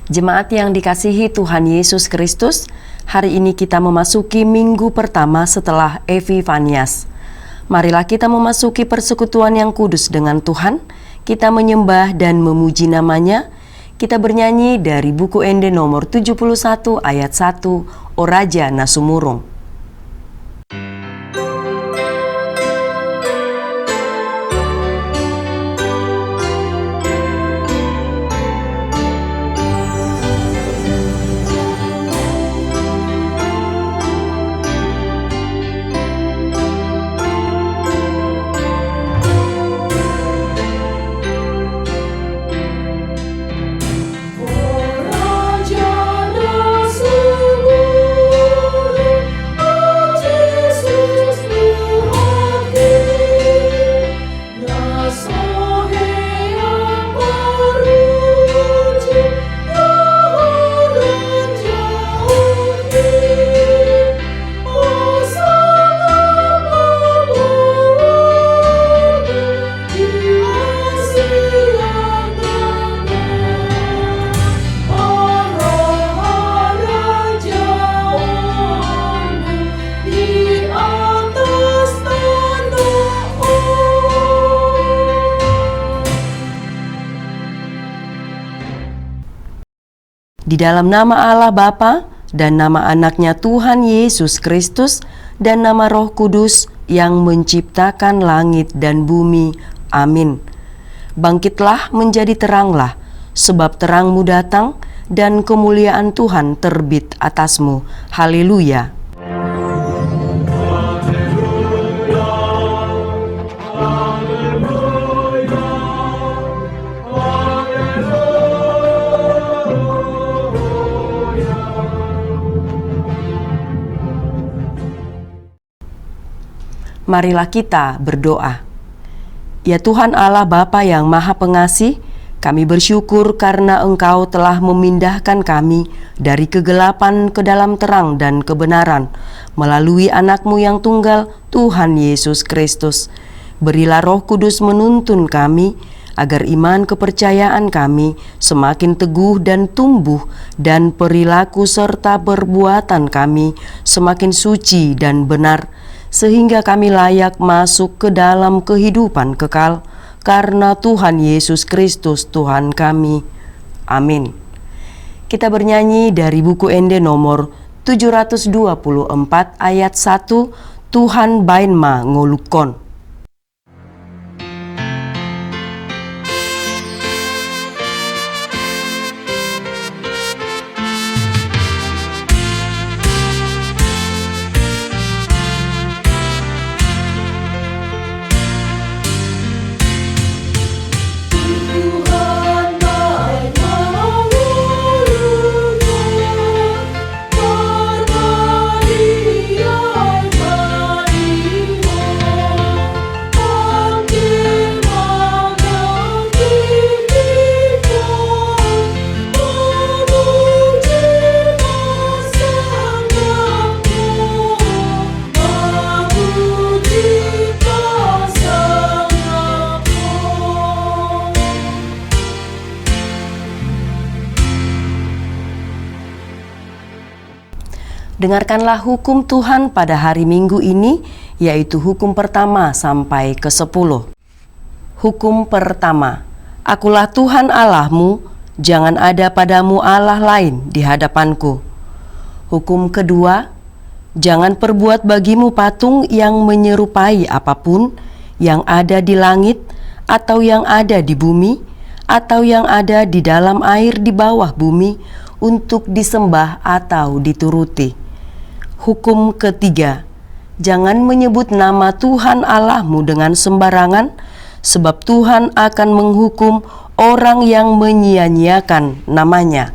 Jemaat yang dikasihi Tuhan Yesus Kristus, hari ini kita memasuki minggu pertama setelah Epifanias. Marilah kita memasuki persekutuan yang kudus dengan Tuhan, kita menyembah dan memuji namanya. Kita bernyanyi dari buku Ende nomor 71 ayat 1, O Raja Nasumurung. Di dalam nama Allah Bapa dan nama anaknya Tuhan Yesus Kristus dan nama Roh Kudus yang menciptakan langit dan bumi. Amin. Bangkitlah menjadi teranglah, sebab terangmu datang dan kemuliaan Tuhan terbit atasmu. Haleluya. Marilah kita berdoa. Ya Tuhan Allah Bapa yang Maha Pengasih, kami bersyukur karena Engkau telah memindahkan kami dari kegelapan ke dalam terang dan kebenaran melalui anak-Mu yang tunggal, Tuhan Yesus Kristus. Berilah Roh Kudus menuntun kami agar iman kepercayaan kami semakin teguh dan tumbuh, dan perilaku serta perbuatan kami semakin suci dan benar, sehingga kami layak masuk ke dalam kehidupan kekal karena Tuhan Yesus Kristus Tuhan kami. Amin. Kita bernyanyi dari buku Ende nomor 724 ayat 1, Tuhan bainma ngolukon. Dengarkanlah hukum Tuhan pada hari Minggu ini, yaitu hukum pertama sampai ke-10. Hukum pertama, Akulah Tuhan Allahmu, jangan ada padamu Allah lain di hadapanku. Hukum kedua, jangan perbuat bagimu patung yang menyerupai apapun yang ada di langit, atau yang ada di bumi, atau yang ada di dalam air di bawah bumi, untuk disembah atau dituruti. Hukum ketiga, jangan menyebut nama Tuhan Allahmu dengan sembarangan, sebab Tuhan akan menghukum orang yang menyia-nyiakan namanya.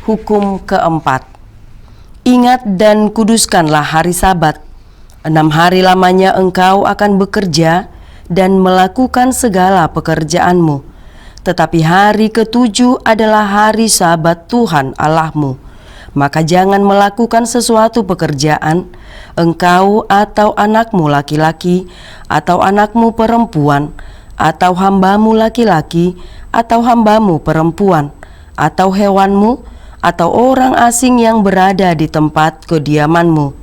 Hukum keempat, ingat dan kuduskanlah hari Sabat. 6 hari lamanya engkau akan bekerja dan melakukan segala pekerjaanmu. Tetapi hari ke-7 adalah hari Sabat Tuhan Allahmu. Maka jangan melakukan sesuatu pekerjaan, engkau atau anakmu laki-laki, atau anakmu perempuan, atau hambamu laki-laki, atau hambamu perempuan, atau hewanmu, atau orang asing yang berada di tempat kediamanmu.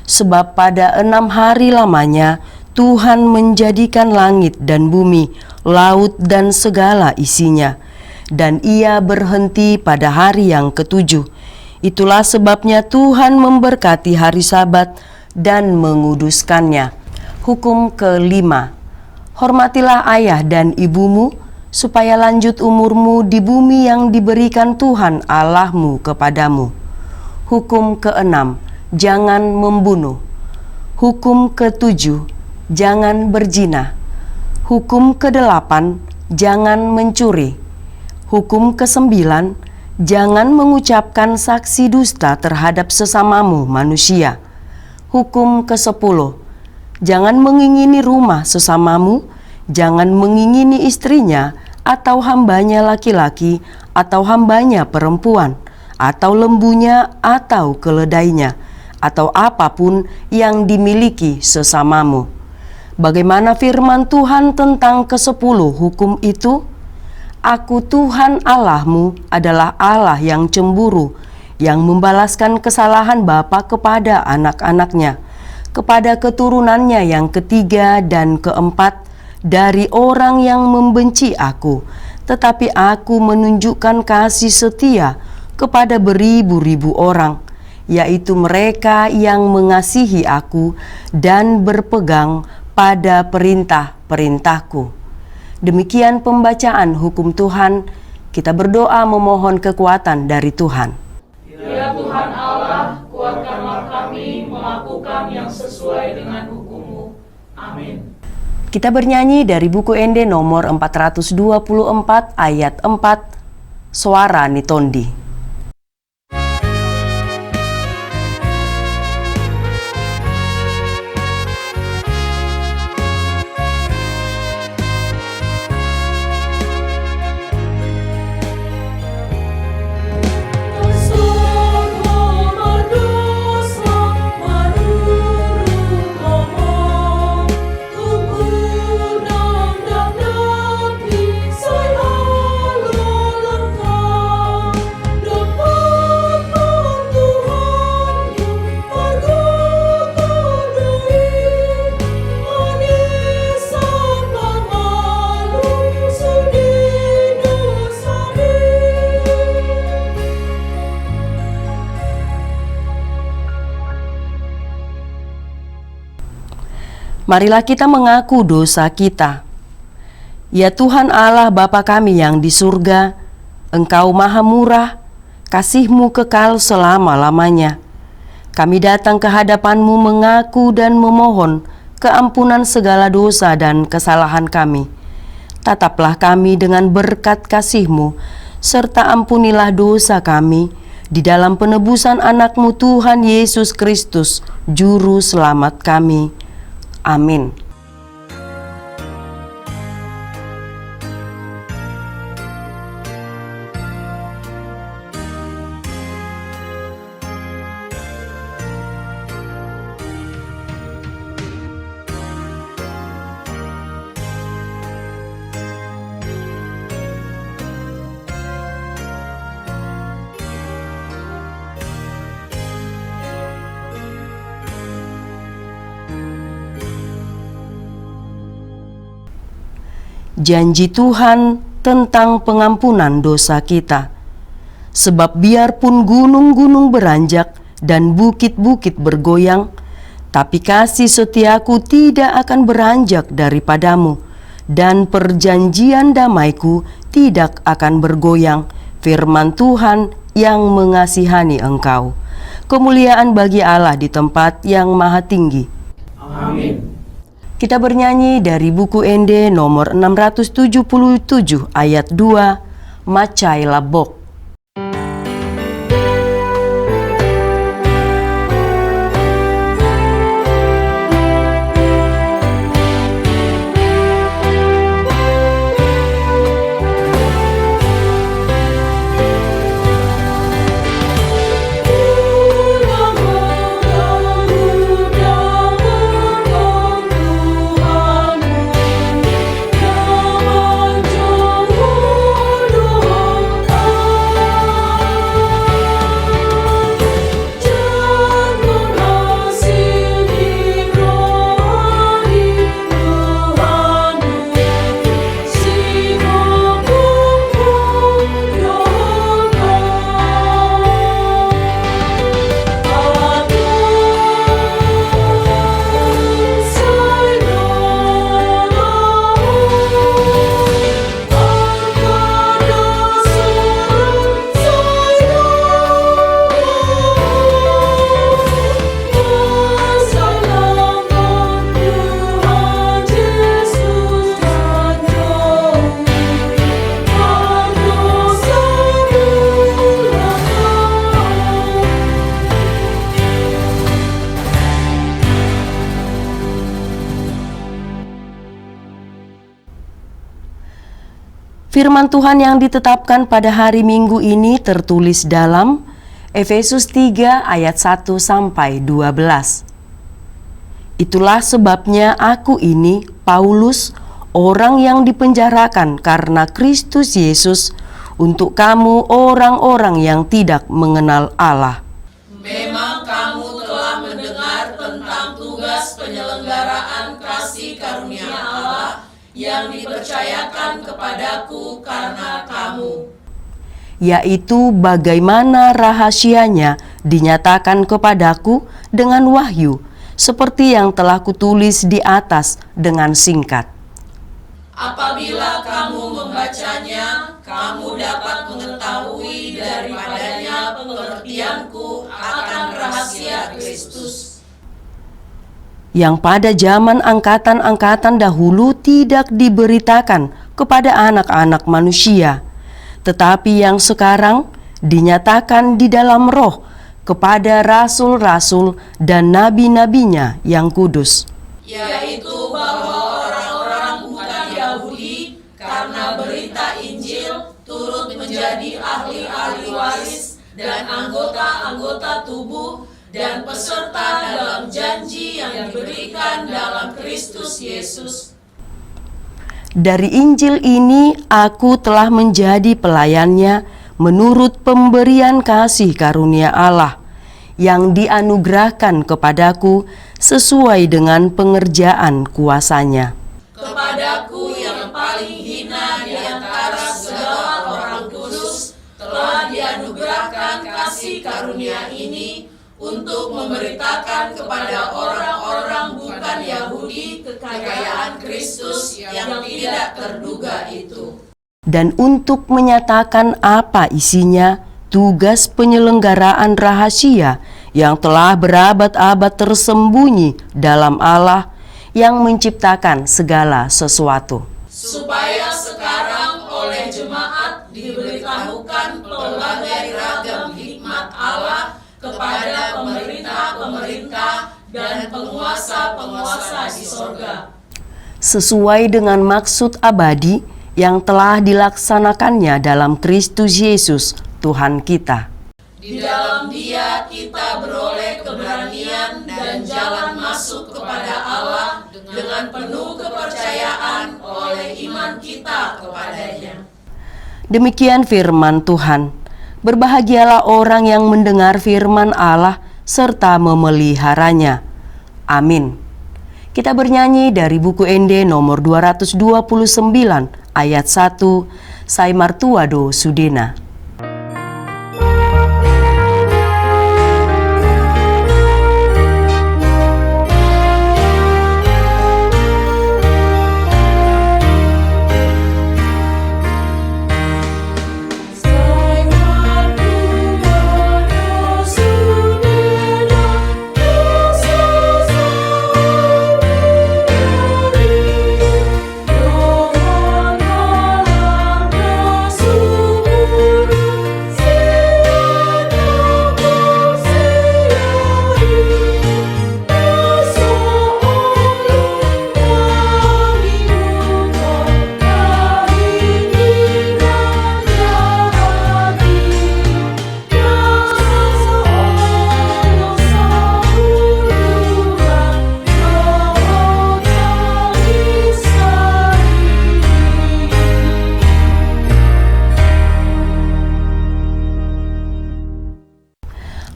Sebab pada 6 hari lamanya Tuhan menjadikan langit dan bumi, laut dan segala isinya, dan Ia berhenti pada hari yang ketujuh. Itulah sebabnya Tuhan memberkati hari Sabat dan menguduskannya. Hukum kelima, hormatilah ayah dan ibumu, supaya lanjut umurmu di bumi yang diberikan Tuhan Allahmu kepadamu. Hukum keenam, jangan membunuh. Hukum ketujuh, jangan berzina. Hukum kedelapan, jangan mencuri. Hukum kesembilan, jangan mengucapkan saksi dusta terhadap sesamamu manusia. Hukum kesepuluh, jangan mengingini rumah sesamamu, jangan mengingini istrinya, atau hambanya laki-laki, atau hambanya perempuan, atau lembunya, atau keledainya, atau apapun yang dimiliki sesamamu. Bagaimana firman Tuhan tentang ke-10 hukum itu? Aku Tuhan Allahmu adalah Allah yang cemburu, yang membalaskan kesalahan bapa kepada anak-anaknya, kepada keturunannya yang ketiga dan keempat dari orang yang membenci aku, tetapi aku menunjukkan kasih setia kepada beribu-ribu orang, yaitu mereka yang mengasihi aku dan berpegang pada perintah-perintahku. Demikian pembacaan hukum Tuhan. Kita berdoa memohon kekuatan dari Tuhan. Ya Tuhan Allah, kuatkanlah kami melakukan yang sesuai dengan hukum-Mu. Amin. Kita bernyanyi dari buku ND nomor 424 ayat 4, Suara Nitondi. Marilah kita mengaku dosa kita. Ya Tuhan Allah Bapa kami yang di surga, Engkau maha murah, kasih-Mu kekal selama-lamanya. Kami datang ke hadapan-Mu mengaku dan memohon keampunan segala dosa dan kesalahan kami. Tataplah kami dengan berkat kasih-Mu, serta ampunilah dosa kami di dalam penebusan anak-Mu Tuhan Yesus Kristus, Juru Selamat kami. Amin. Janji Tuhan tentang pengampunan dosa kita. Sebab biarpun gunung-gunung beranjak dan bukit-bukit bergoyang, tapi kasih setiaku tidak akan beranjak daripadamu, dan perjanjian damaiku tidak akan bergoyang, firman Tuhan yang mengasihani engkau. Kemuliaan bagi Allah di tempat yang maha tinggi. Amin. Kita bernyanyi dari buku ND nomor 677 ayat 2, Macai Labok. Tuhan Firman Tuhan yang ditetapkan pada hari Minggu ini tertulis dalam Efesus 3 ayat 1 sampai 12. Itulah sebabnya aku ini, Paulus, orang yang dipenjarakan karena Kristus Yesus, untuk kamu orang-orang yang tidak mengenal Allah. Memang kamu telah mendengar tentang tugas penyelenggaraan kasih karunia Allah yang dipercayakan kepadaku karena kamu, yaitu bagaimana rahasianya dinyatakan kepadaku dengan wahyu, seperti yang telah kutulis di atas dengan singkat. Apabila kamu membacanya, kamu dapat mengetahui daripadanya pengertianku akan rahasia Kristus, yang pada zaman angkatan-angkatan dahulu tidak diberitakan kepada anak-anak manusia, tetapi yang sekarang dinyatakan di dalam Roh kepada rasul-rasul dan nabi-nabinya yang kudus, yaitu bahwa orang-orang bukan Yahudi karena berita Injil turut menjadi ahli-ahli waris dan anggota-anggota tubuh dan peserta dalam janji yang diberikan dalam Kristus Yesus. Dari Injil ini aku telah menjadi pelayannya menurut pemberian kasih karunia Allah yang dianugerahkan kepadaku sesuai dengan pengerjaan kuasa-Nya. Kepadaku yang paling hina di antara segala orang kudus telah dianugerahkan kasih karunia ini untuk memberitakan kepada orang-orang bukan Yahudi kekayaan Kristus yang tidak terduga itu, Dan untuk menyatakan apa isinya, tugas penyelenggaraan rahasia yang telah berabad-abad tersembunyi dalam Allah yang menciptakan segala sesuatu, supaya sekarang oleh jemaat diberitahukan pelbagai ragam hikmat Allah kepada pemerintah-pemerintah dan penguasa-penguasa di sorga, sesuai dengan maksud abadi yang telah dilaksanakannya dalam Kristus Yesus, Tuhan kita. Di dalam Dia kita beroleh keberanian dan jalan masuk kepada Allah dengan penuh kepercayaan oleh iman kita kepadanya. Demikian firman Tuhan. Berbahagialah orang yang mendengar firman Allah serta memeliharanya. Amin. Kita bernyanyi dari buku ND nomor 229 ayat 1, Sai Martuado Sudena.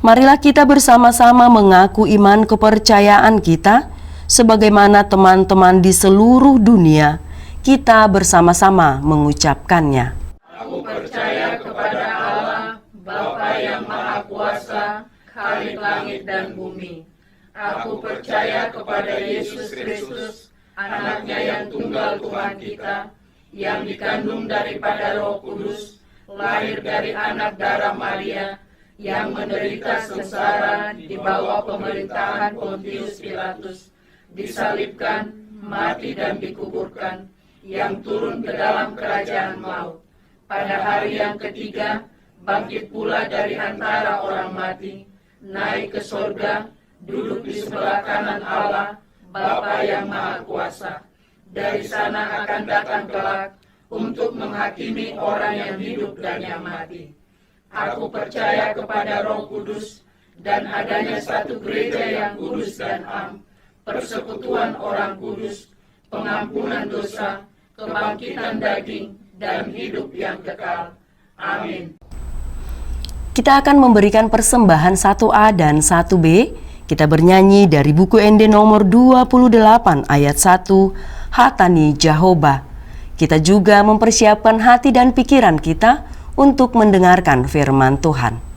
Marilah kita bersama-sama mengaku iman kepercayaan kita, sebagaimana teman-teman di seluruh dunia, kita bersama-sama mengucapkannya. Aku percaya kepada Allah, Bapa yang Maha Kuasa, Khalik langit dan bumi. Aku percaya kepada Yesus Kristus, Anaknya yang tunggal Tuhan kita, yang dikandung daripada Roh Kudus, lahir dari anak darah Maria, yang menderita sengsara di bawah pemerintahan Pontius Pilatus, disalibkan, mati dan dikuburkan, yang turun ke dalam kerajaan maut. Pada hari yang ketiga, bangkit pula dari antara orang mati, naik ke sorga, duduk di sebelah kanan Allah, Bapa yang Maha Kuasa. Dari sana akan datang kelak untuk menghakimi orang yang hidup dan yang mati. Aku percaya kepada Roh Kudus dan adanya satu gereja yang kudus dan am, persekutuan orang kudus, pengampunan dosa, kebangkitan daging, dan hidup yang kekal. Amin. Kita akan memberikan persembahan 1A dan 1B. Kita bernyanyi dari buku ND nomor 28 ayat 1, Hatani Jehovah. Kita juga mempersiapkan hati dan pikiran kita untuk mendengarkan firman Tuhan.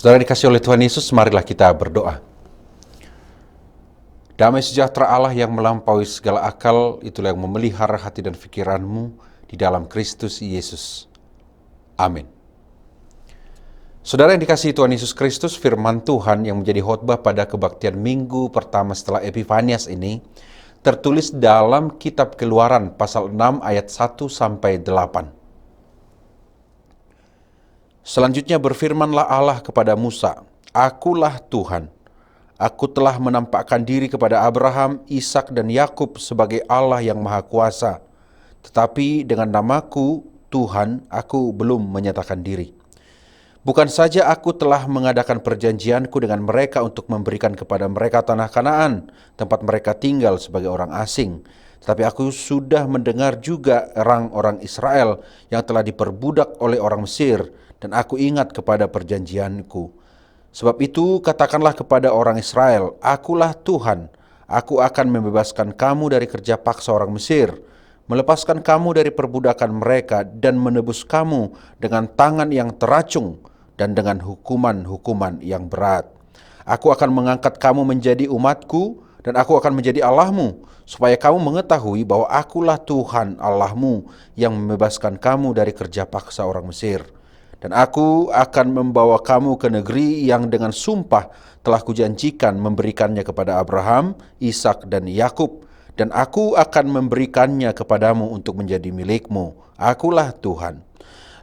Saudara dikasih oleh Tuhan Yesus, marilah kita berdoa. Damai sejahtera Allah yang melampaui segala akal, itulah yang memelihara hati dan pikiranmu di dalam Kristus Yesus. Amin. Saudara yang dikasihi Tuhan Yesus Kristus, firman Tuhan yang menjadi khotbah pada kebaktian minggu pertama setelah Epifanias ini, tertulis dalam kitab Keluaran pasal 6 ayat 1-8. Selanjutnya berfirmanlah Allah kepada Musa, "Akulah Tuhan. Aku telah menampakkan diri kepada Abraham, Ishak dan Yakub sebagai Allah yang Maha Kuasa. Tetapi dengan namaku, Tuhan, aku belum menyatakan diri. Bukan saja aku telah mengadakan perjanjianku dengan mereka untuk memberikan kepada mereka tanah Kanaan, tempat mereka tinggal sebagai orang asing. Tetapi aku sudah mendengar juga orang-orang Israel yang telah diperbudak oleh orang Mesir, dan aku ingat kepada perjanjianku. Sebab itu katakanlah kepada orang Israel, akulah Tuhan, aku akan membebaskan kamu dari kerja paksa orang Mesir, melepaskan kamu dari perbudakan mereka, dan menebus kamu dengan tangan yang teracung dan dengan hukuman-hukuman yang berat. Aku akan mengangkat kamu menjadi umatku, dan aku akan menjadi Allahmu, supaya kamu mengetahui bahwa akulah Tuhan Allahmu yang membebaskan kamu dari kerja paksa orang Mesir. Dan aku akan membawa kamu ke negeri yang dengan sumpah telah kujanjikan memberikannya kepada Abraham, Ishak dan Yakub, dan aku akan memberikannya kepadamu untuk menjadi milikmu. Akulah Tuhan."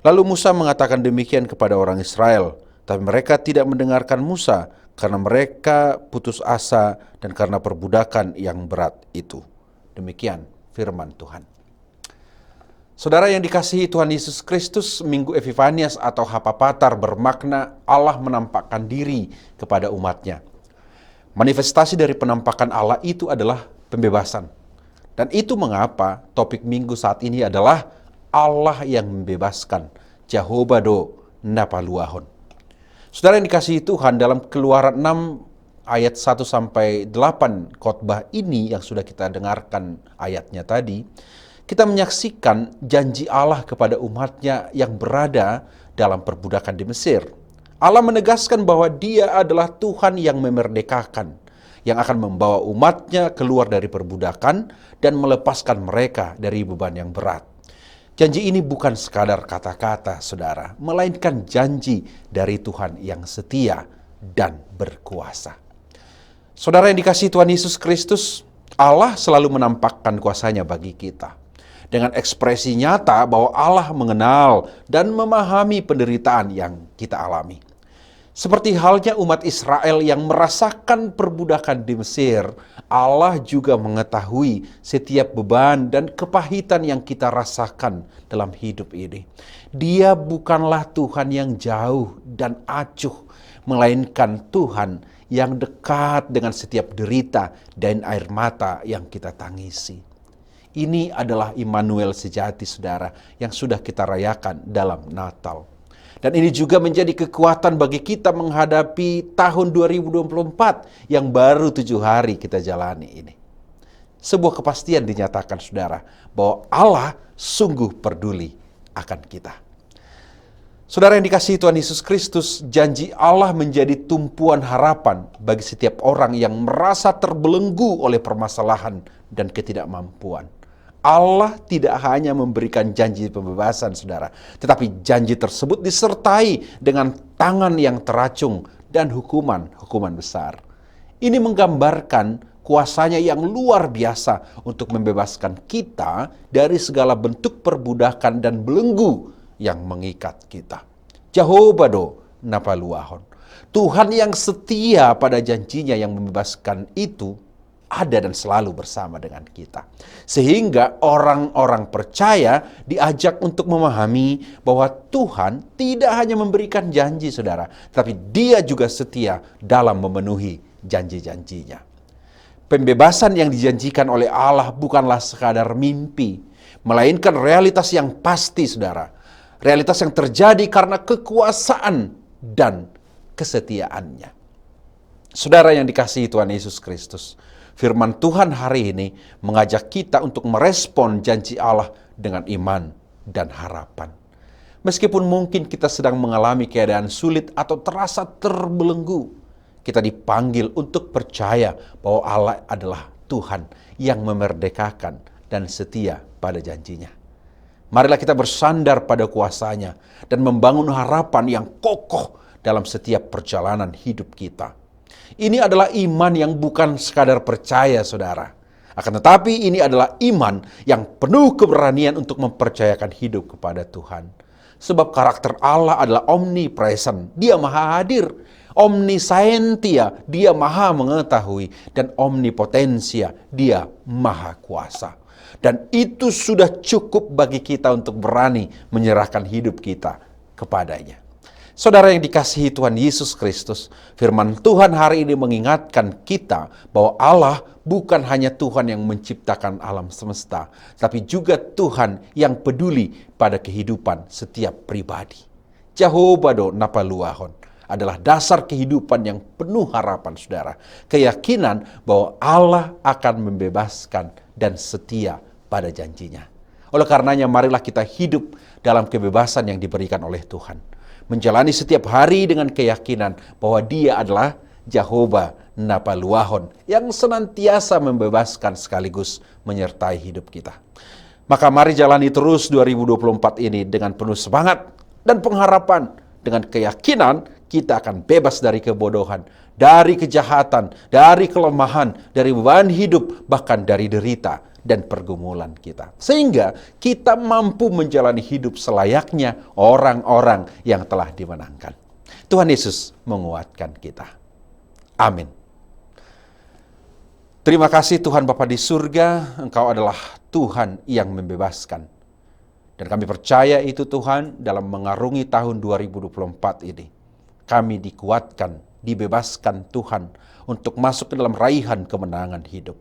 Lalu Musa mengatakan demikian kepada orang Israel, tapi mereka tidak mendengarkan Musa karena mereka putus asa dan karena perbudakan yang berat itu. Demikian firman Tuhan. Saudara yang dikasihi Tuhan Yesus Kristus, Minggu Epifanias atau Hapapatar bermakna Allah menampakkan diri kepada umatnya. Manifestasi dari penampakan Allah itu adalah pembebasan. Dan itu mengapa topik minggu saat ini adalah Allah yang membebaskan, Jehovah do Napaluahon. Saudara yang dikasihi Tuhan, dalam Keluaran 6 ayat 1-8 khotbah ini yang sudah kita dengarkan ayatnya tadi, kita menyaksikan janji Allah kepada umatnya yang berada dalam perbudakan di Mesir. Allah menegaskan bahwa Dia adalah Tuhan yang memerdekakan, yang akan membawa umatnya keluar dari perbudakan dan melepaskan mereka dari beban yang berat. Janji ini bukan sekadar kata-kata, saudara, melainkan janji dari Tuhan yang setia dan berkuasa. Saudara yang dikasihi Tuhan Yesus Kristus, Allah selalu menampakkan kuasanya bagi kita dengan ekspresi nyata bahwa Allah mengenal dan memahami penderitaan yang kita alami. Seperti halnya umat Israel yang merasakan perbudakan di Mesir, Allah juga mengetahui setiap beban dan kepahitan yang kita rasakan dalam hidup ini. Dia bukanlah Tuhan yang jauh dan acuh, melainkan Tuhan yang dekat dengan setiap derita dan air mata yang kita tangisi. Ini adalah Immanuel sejati, saudara, yang sudah kita rayakan dalam Natal. Dan ini juga menjadi kekuatan bagi kita menghadapi tahun 2024 yang baru 7 hari kita jalani ini. Sebuah kepastian dinyatakan, saudara, bahwa Allah sungguh peduli akan kita. Saudara yang dikasihi Tuhan Yesus Kristus, janji Allah menjadi tumpuan harapan bagi setiap orang yang merasa terbelenggu oleh permasalahan dan ketidakmampuan. Allah tidak hanya memberikan janji pembebasan, saudara, tetapi janji tersebut disertai dengan tangan yang teracung dan hukuman besar. Ini menggambarkan kuasanya yang luar biasa untuk membebaskan kita dari segala bentuk perbudakan dan belenggu yang mengikat kita. Jehovah do napaluahon. Tuhan yang setia pada janjinya yang membebaskan itu ada dan selalu bersama dengan kita. Sehingga orang-orang percaya diajak untuk memahami bahwa Tuhan tidak hanya memberikan janji, saudara, tapi Dia juga setia dalam memenuhi janji-janjinya. Pembebasan yang dijanjikan oleh Allah bukanlah sekadar mimpi, melainkan realitas yang pasti, saudara. Realitas yang terjadi karena kekuasaan dan kesetiaannya. Saudara yang dikasihi Tuhan Yesus Kristus, firman Tuhan hari ini mengajak kita untuk merespon janji Allah dengan iman dan harapan. Meskipun mungkin kita sedang mengalami keadaan sulit atau terasa terbelenggu, kita dipanggil untuk percaya bahwa Allah adalah Tuhan yang memerdekakan dan setia pada janjinya. Marilah kita bersandar pada kuasa-Nya dan membangun harapan yang kokoh dalam setiap perjalanan hidup kita. Ini adalah iman yang bukan sekadar percaya, saudara. Akan tetapi ini adalah iman yang penuh keberanian untuk mempercayakan hidup kepada Tuhan. Sebab karakter Allah adalah omnipresent, Dia maha hadir. Omniscientia, Dia maha mengetahui. Dan omnipotensia, Dia maha kuasa. Dan itu sudah cukup bagi kita untuk berani menyerahkan hidup kita kepadanya. Saudara yang dikasihi Tuhan Yesus Kristus, firman Tuhan hari ini mengingatkan kita bahwa Allah bukan hanya Tuhan yang menciptakan alam semesta, tapi juga Tuhan yang peduli pada kehidupan setiap pribadi. Jehovah do napaluahon adalah dasar kehidupan yang penuh harapan, saudara. Keyakinan bahwa Allah akan membebaskan dan setia pada janjinya. Oleh karenanya marilah kita hidup dalam kebebasan yang diberikan oleh Tuhan. Menjalani setiap hari dengan keyakinan bahwa Dia adalah Jehovah napaluahon yang senantiasa membebaskan sekaligus menyertai hidup kita. Maka mari jalani terus 2024 ini dengan penuh semangat dan pengharapan. Dengan keyakinan kita akan bebas dari kebodohan, dari kejahatan, dari kelemahan, dari beban hidup, bahkan dari derita dan pergumulan kita. Sehingga kita mampu menjalani hidup selayaknya orang-orang yang telah dimenangkan. Tuhan Yesus menguatkan kita. Amin. Terima kasih Tuhan Bapa di surga, Engkau adalah Tuhan yang membebaskan. Dan kami percaya itu Tuhan dalam mengarungi tahun 2024 ini. Kami dikuatkan, dibebaskan Tuhan untuk masuk ke dalam raihan kemenangan hidup.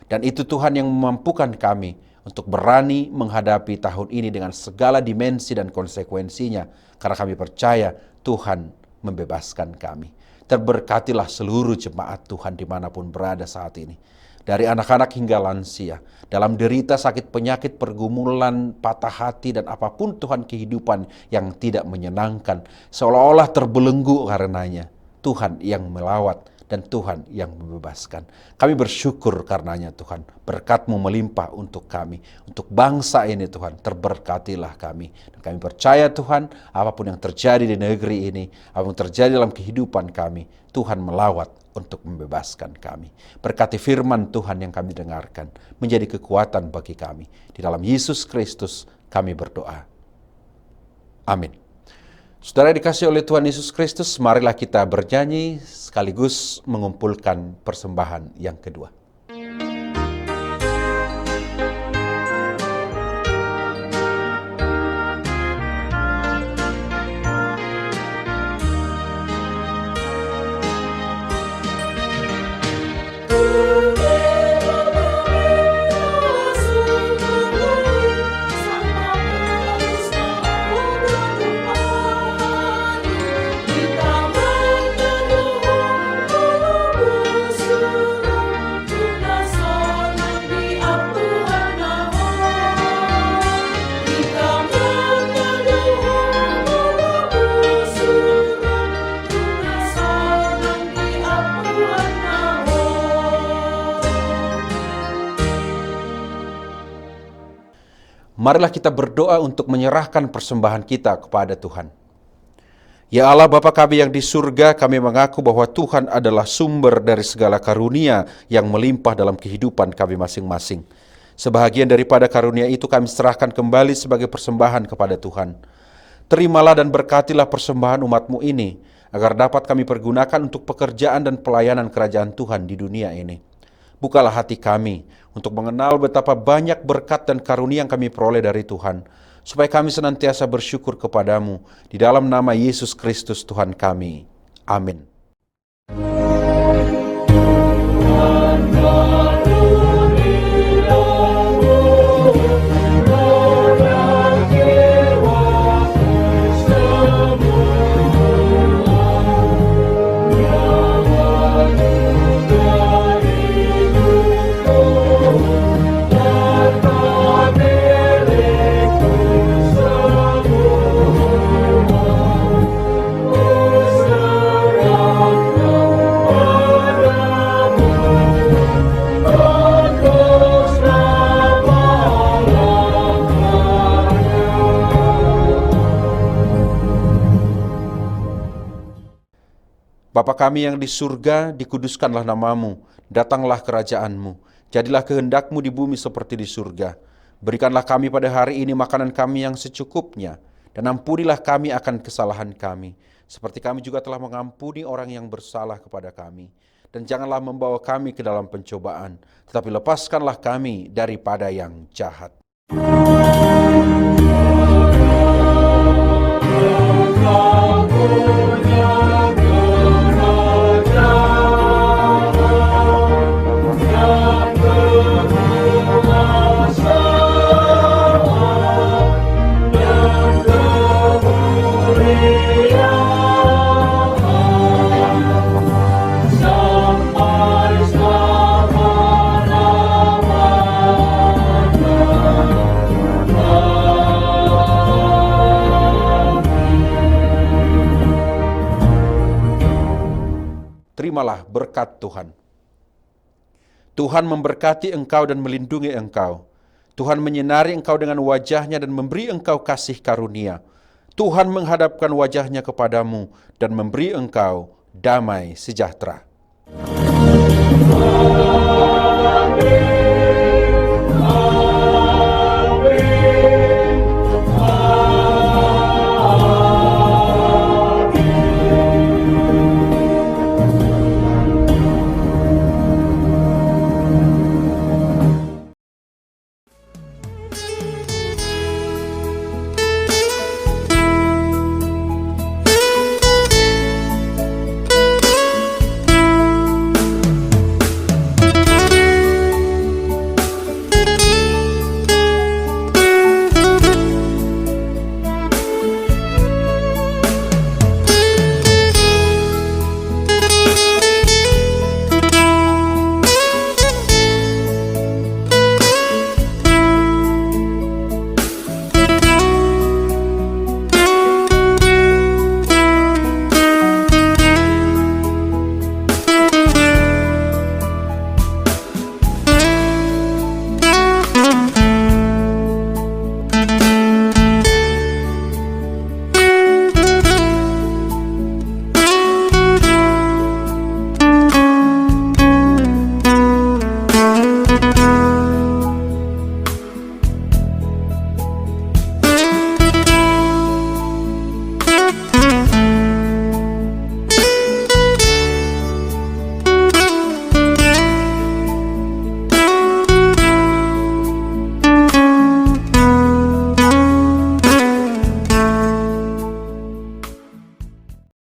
Dan itu Tuhan yang memampukan kami untuk berani menghadapi tahun ini dengan segala dimensi dan konsekuensinya. Karena kami percaya Tuhan membebaskan kami. Terberkatilah seluruh jemaat Tuhan dimanapun berada saat ini. Dari anak-anak hingga lansia. Dalam derita, sakit, penyakit, pergumulan, patah hati, dan apapun Tuhan kehidupan yang tidak menyenangkan. Seolah-olah terbelenggu karenanya. Tuhan yang melawat dan Tuhan yang membebaskan. Kami bersyukur karenanya Tuhan. Berkat-Mu melimpah untuk kami. Untuk bangsa ini Tuhan, terberkatilah kami. Dan kami percaya Tuhan, apapun yang terjadi di negeri ini, apapun yang terjadi dalam kehidupan kami, Tuhan melawat untuk membebaskan kami. Berkati firman Tuhan yang kami dengarkan, menjadi kekuatan bagi kami. Di dalam Yesus Kristus kami berdoa. Amin. Saudara dikasih oleh Tuhan Yesus Kristus, marilah kita bernyanyi sekaligus mengumpulkan persembahan yang kedua. Marilah kita berdoa untuk menyerahkan persembahan kita kepada Tuhan. Ya Allah Bapa kami yang di surga, kami mengaku bahwa Tuhan adalah sumber dari segala karunia yang melimpah dalam kehidupan kami masing-masing. Sebahagian daripada karunia itu kami serahkan kembali sebagai persembahan kepada Tuhan. Terimalah dan berkatilah persembahan umat-Mu ini, agar dapat kami pergunakan untuk pekerjaan dan pelayanan kerajaan Tuhan di dunia ini. Bukalah hati kami untuk mengenal betapa banyak berkat dan karunia yang kami peroleh dari Tuhan, supaya kami senantiasa bersyukur kepadamu di dalam nama Yesus Kristus Tuhan kami. Amin. Bapa kami yang di surga, dikuduskanlah namamu, datanglah kerajaan-Mu, jadilah kehendak-Mu di bumi seperti di surga. Berikanlah kami pada hari ini makanan kami yang secukupnya, dan ampunilah kami akan kesalahan kami, seperti kami juga telah mengampuni orang yang bersalah kepada kami. Dan janganlah membawa kami ke dalam pencobaan, tetapi lepaskanlah kami daripada yang jahat. Terimalah berkat Tuhan. Tuhan memberkati engkau dan melindungi engkau. Tuhan menyinari engkau dengan wajahnya dan memberi engkau kasih karunia. Tuhan menghadapkan wajahnya kepadamu dan memberi engkau damai sejahtera.